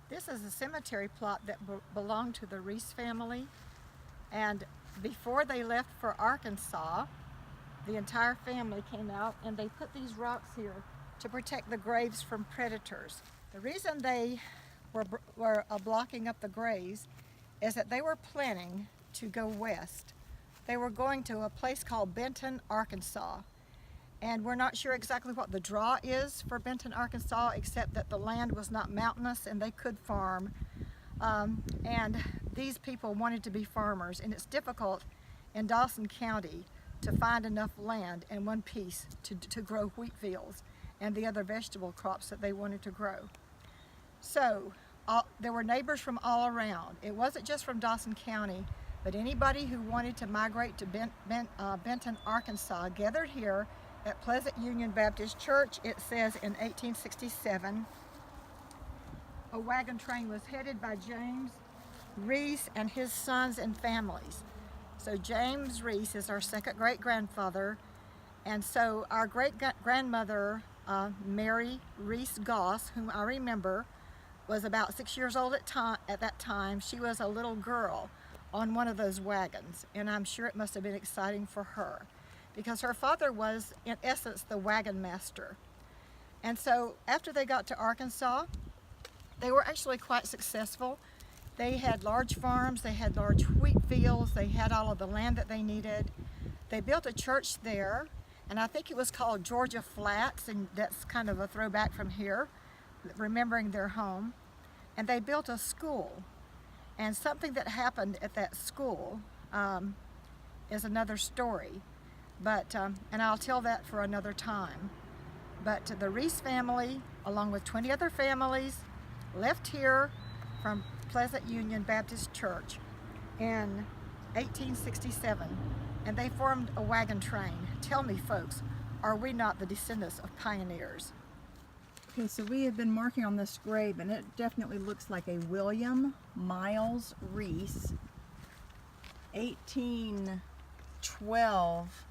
This is a cemetery plot that belonged to the Reece family, and before they left for Arkansas, the entire family came out and they put these rocks here to protect the graves from predators. The reason they were blocking up the graves is that they were planning to go west. They were going to a place called Benton, Arkansas. And we're not sure exactly what the draw is for Benton, Arkansas, except that the land was not mountainous and they could farm. And these people wanted to be farmers, and it's difficult in Dawson County to find enough land in one piece to grow wheat fields and the other vegetable crops that they wanted to grow. So there were neighbors from all around. It wasn't just from Dawson County, but anybody who wanted to migrate to Benton, Arkansas gathered here at Pleasant Union Baptist Church. It says in 1867, a wagon train was headed by James Reece and his sons and families. So James Reece is our second great-grandfather, and so our great-grandmother, Mary Reece Goss, whom I remember, was about 6 years old at that time. She was a little girl on one of those wagons, and I'm sure it must have been exciting for her, because her father was, in essence, the wagon master. And so after they got to Arkansas, they were actually quite successful. They had large farms, they had large wheat fields, they had all of the land that they needed. They built a church there, and I think it was called Georgia Flats, and that's kind of a throwback from here, remembering their home. And they built a school, and something that happened at that school is another story. But, and I'll tell that for another time. But the Reece family, along with 20 other families, left here from Pleasant Union Baptist Church in 1867, and they formed a wagon train. Tell me, folks, are we not the descendants of pioneers? Okay, so we have been marking on this grave, and it definitely looks like a William Miles Reece, 1812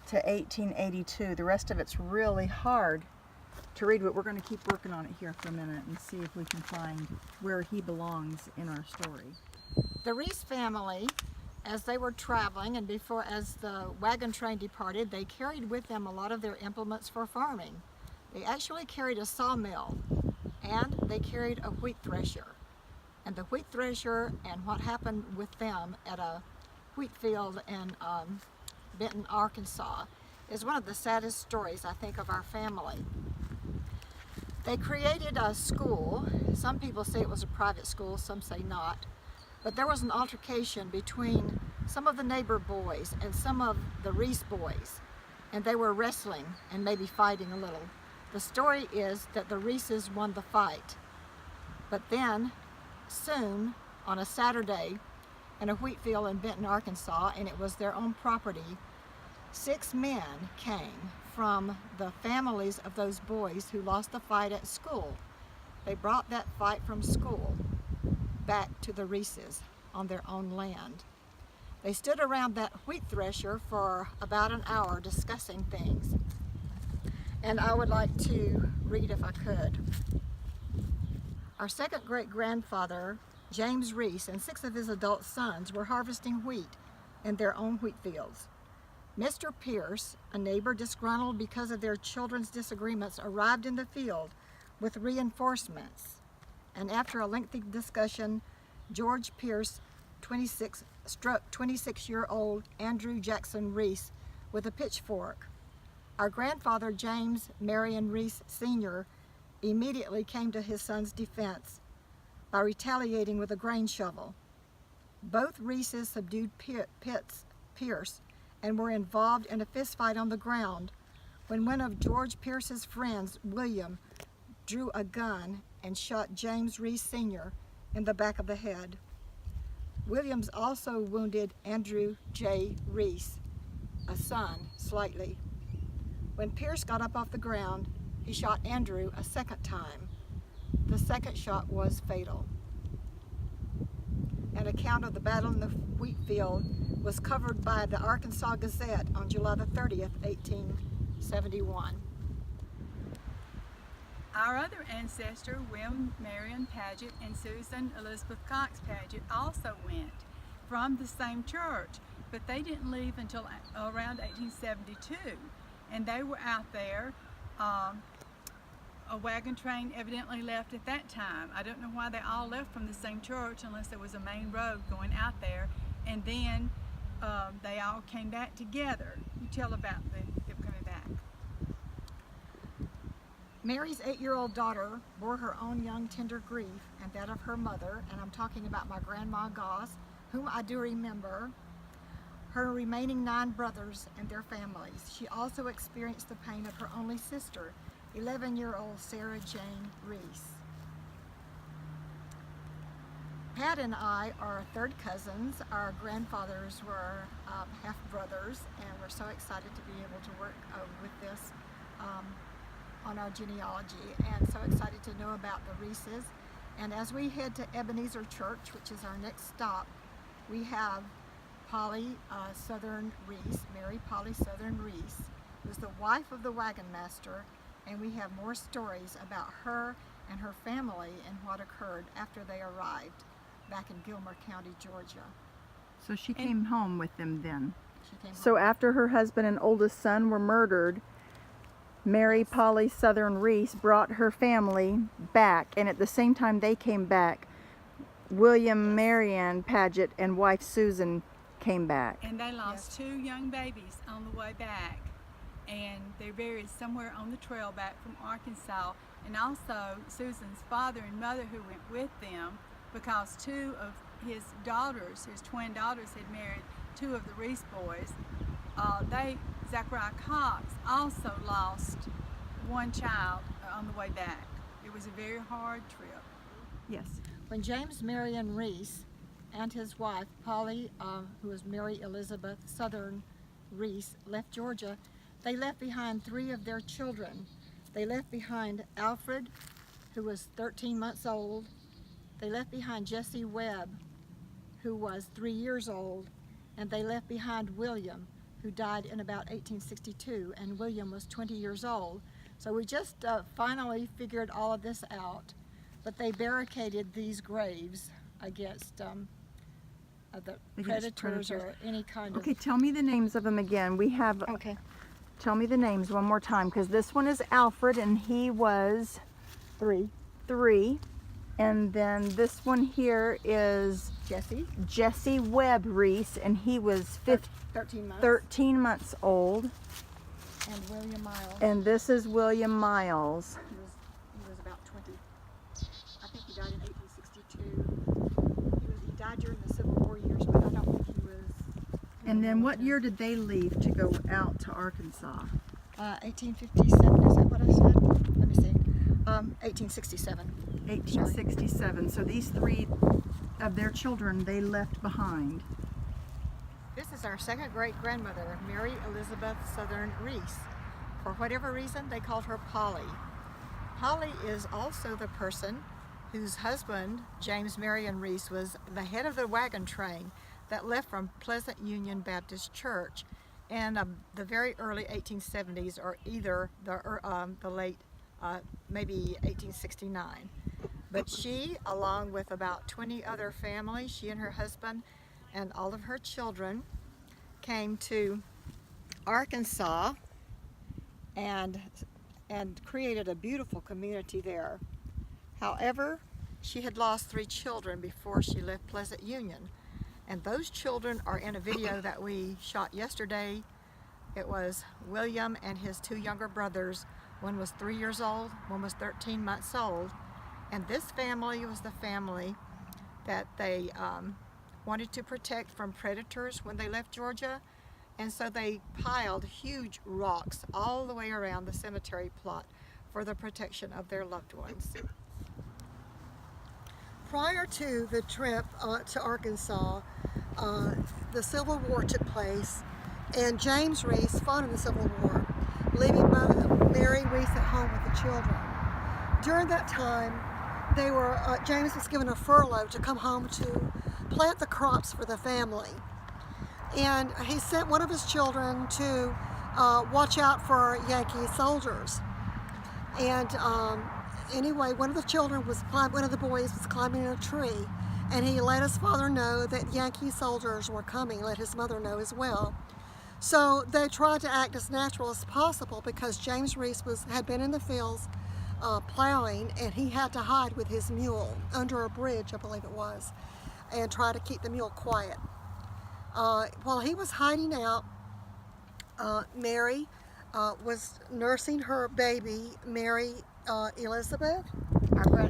to 1882. The rest of it's really hard to read, but we're going to keep working on it here for a minute and see if we can find where he belongs in our story. The Reece family, as they were traveling and as the wagon train departed, they carried with them a lot of their implements for farming. They actually carried a sawmill, and they carried a wheat thresher. And the wheat thresher and what happened with them at a wheat field in Benton, Arkansas, is one of the saddest stories, I think, of our family. They created a school. Some people say it was a private school, some say not. But there was an altercation between some of the neighbor boys and some of the Reece boys, and they were wrestling and maybe fighting a little. The story is that the Reeces won the fight. But then, soon, on a Saturday, in a wheat field in Benton, Arkansas, and it was their own property, 6 men came from the families of those boys who lost the fight at school. They brought that fight from school back to the Reeces on their own land. They stood around that wheat thresher for about an hour discussing things. And I would like to read if I could. Our second great-grandfather, James Reece, and 6 of his adult sons were harvesting wheat in their own wheat fields. Mr. Pierce, a neighbor disgruntled because of their children's disagreements, arrived in the field with reinforcements. And after a lengthy discussion, George Pierce, 26, struck 26-year-old Andrew Jackson Reece with a pitchfork. Our grandfather, James Marion Reece Sr., immediately came to his son's defense by retaliating with a grain shovel. Both Reeces subdued Pierce and were involved in a fistfight on the ground when one of George Pierce's friends, William, drew a gun and shot James Reece Sr. in the back of the head. Williams also wounded Andrew J. Reece, a son, slightly. When Pierce got up off the ground, he shot Andrew a second time. The second shot was fatal. An account of the battle in the wheat field was covered by the Arkansas Gazette on July the 30th, 1871. our other ancestor, William Marion Paget and Susan Elizabeth Cox Paget, also went from the same church, but they didn't leave until around 1872, and they were out there. A wagon train evidently left at that time. I don't know why they all left from the same church unless there was a main road going out there, and then they all came back together. You tell about them coming back. Mary's 8-year-old daughter bore her own young tender grief and that of her mother, and I'm talking about my grandma Goss, whom I do remember, her remaining 9 brothers and their families. She also experienced the pain of her only sister, 11-year-old Sarah Jane Reece. Pat and I are third cousins. Our grandfathers were half-brothers, and we're so excited to be able to work with this on our genealogy, and so excited to know about the Reeces. And as we head to Ebenezer Church, which is our next stop, we have Polly Southern Reece, Mary Polly Southern Reece, who's the wife of the wagon master, and we have more stories about her and her family and what occurred after they arrived back in Gilmer County, Georgia. So she came home with them then. She came So home. after her husband and oldest son were murdered, Mary Polly Southern Reece brought her family back, and at the same time they came back, William Marion Paget and wife Susan came back. And they lost 2 young babies on the way back, and they're buried somewhere on the trail back from Arkansas. And also Susan's father and mother, who went with them, because 2 of his daughters, his twin daughters, had married 2 of the Reece boys. Zachariah Cox also lost 1 child on the way back. It was a very hard trip. Yes. When James Marion Reece and his wife, Polly, who was Mary Elizabeth Southern Reece, left Georgia, they left behind 3 of their children. They left behind Alfred, who was 13 months old. They left behind Jesse Webb, who was 3 years old, and they left behind William, who died in about 1862, and William was 20 years old. So we just finally figured all of this out, but they barricaded these graves against the predators or any kind Okay, of... tell me the names of them again. We have, Okay. tell me the names one more time, because this one is Alfred and he was 3. 3. And then this one here is Jesse Webb Reece, and he was 13 months. 13 months old. And William Miles. And this is William Miles. He was about 20. I think he died in 1862. He died during the Civil War years, but I don't think he was... And then what year did they leave to go out to Arkansas? 1857, is that what I said? Let me see. 1867. 1867. So these 3 of their children they left behind. This is our second great-grandmother, Mary Elizabeth Southern Reece. For whatever reason, they called her Polly. Polly is also the person whose husband, James Marion Reece, was the head of the wagon train that left from Pleasant Union Baptist Church in the very early 1870s, or either the late, maybe 1869. But she, along with about 20 other families, she and her husband and all of her children, came to Arkansas and created a beautiful community there. However, she had lost 3 children before she left Pleasant Union, and those children are in a video that we shot yesterday. It was William and his 2 younger brothers. One was 3 years old, one was 13 months old, and this family was the family that they wanted to protect from predators when they left Georgia, and so they piled huge rocks all the way around the cemetery plot for the protection of their loved ones. Prior to the trip to Arkansas, the Civil War took place, and James Reece fought in the Civil War, leaving Mary Reece at home with the children. During that time, James was given a furlough to come home to plant the crops for the family. And he sent one of his children to watch out for Yankee soldiers. And anyway, one of the boys was climbing a tree, and he let his father know that Yankee soldiers were coming, let his mother know as well. So they tried to act as natural as possible because James Reece had been in the fields plowing, and he had to hide with his mule under a bridge, I believe it was, and try to keep the mule quiet. While he was hiding out, Mary was nursing her baby, Mary Elizabeth. Our Mary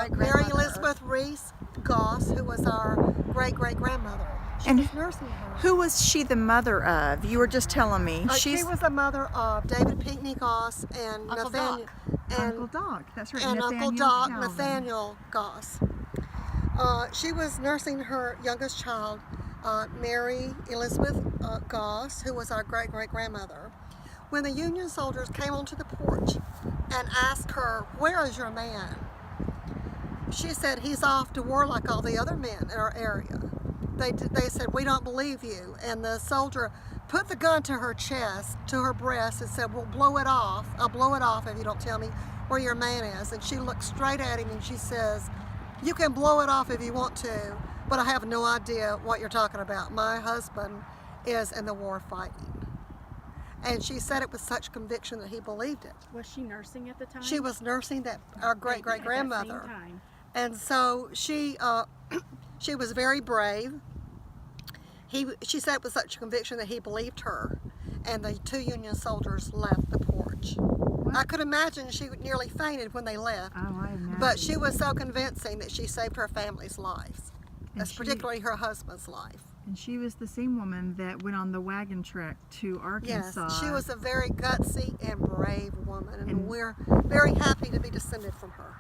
great-grandmother. Elizabeth Reece Goss, who was our great-great-grandmother. She And was nursing her. Who was she the mother of? You were just telling me. She was the mother of David Pinckney Goss and Uncle Nathaniel Doc. Uncle Doc. That's right. and Nathaniel Uncle Doc, Calvin. Nathaniel Goss. She was nursing her youngest child, Mary Elizabeth Goss, who was our great-great-grandmother, when the Union soldiers came onto the porch and asked her, "Where is your man?" She said, "He's off to war like all the other men in our area." They said, "We don't believe you." And the soldier put the gun to her chest, to her breast, and said, "Well, blow it off. I'll blow it off if you don't tell me where your man is." And she looked straight at him and she says, "You can blow it off if you want to, but I have no idea what you're talking about. My husband is in the war fighting." And she said it with such conviction that he believed it. Was she nursing at the time? She was nursing our great-great-grandmother. At that same time. And so she was very brave. She said it with such conviction that he believed her, and the two Union soldiers left the porch. I could imagine she nearly fainted when they left, Oh, I imagine. but she was so convincing that she saved her family's lives, And she- particularly her husband's life. And she was the same woman that went on the wagon trek to Yes, Arkansas. she was a very gutsy and brave woman, and And- we're very happy to be descended from her.